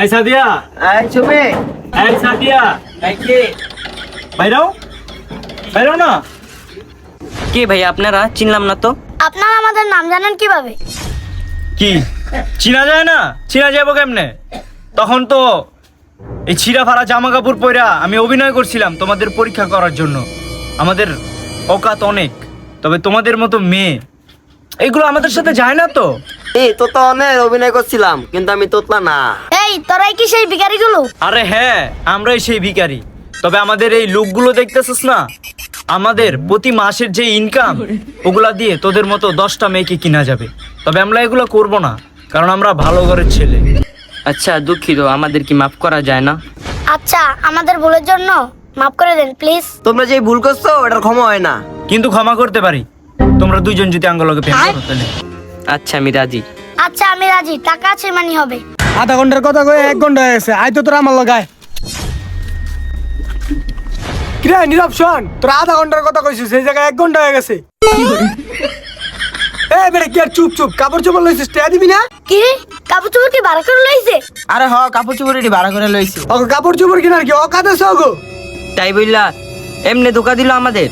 এই সাদিয়া, এই চুপে। এই সাদিয়া, এই কি? বাইরাও বাইরাও না। কে ভাই আপনারা? চিনলাম না তো। আপনারা আমাদের নাম জানেন কিভাবে? কি চিনা যায় না? চিনা যাবো কেমনে? তখন তো এই ছিঁড়া ফাড়া জামা কাপড় পরা আমি অভিনয় করছিলাম তোমাদের পরীক্ষা করার জন্য। আমাদের অকাত অনেক, তবে তোমাদের মতো মেয়ে এগুলো আমাদের সাথে যায় না তো। এই তো তো অনেক অভিনয় করছিলাম, কিন্তু আমি তোতলা না। এই তোরাই কি সেই ভিখারিগুলো? আরে হ্যাঁ, আমরাই সেই ভিখারি। তবে আমাদের এই লোকগুলো দেখতেছিস না, আমাদের প্রতি মাসের যে ইনকাম ওগুলা দিয়ে তোদের মতো 10টা মেয়েকে কিনা যাবে। তবে আমরা এগুলো করব না, কারণ আমরা ভালো ঘরের ছেলে। আচ্ছা দুঃখিত, আমাদের কি মাফ করা যায় না? আচ্ছা আমাদের ভুলের জন্য মাফ করে দেন প্লিজ। তোমরা যে ভুল করছো ওটার ক্ষমা হয় না। কিন্তু ক্ষমা করতে পারি তোমরা দুইজন যদি আঙ্গলকে প্রেম করো তাহলে। আচ্ছা আমি রাজি। আচ্ছা আমি রাজি, টাকা আছে মানি হবে। আধা ঘন্টার কথা কয়ে 1 ঘন্টা হয়ে গেছে। আয় তো তোরা আমার লগায়। কিরে নীরব শোন, তোরা আধা ঘন্টার কথা কইছিস, সেই জায়গায় 1 ঘন্টা হয়ে গেছে। এই বেটা কি আর চুপ চুপ, কাপড় চোপড় লইছিস, টেয়া দিবি না? কি কাপড় চোপড় কি ভাড়া করে লইছে? আরে হ, কাপড় চোপড় এটি ভাড়া করে লইছি। ওকে কাপড় চোপড় কিনার কি অকাতে সগো? তাই বললা এমনি ধোকা দিল আমাদের।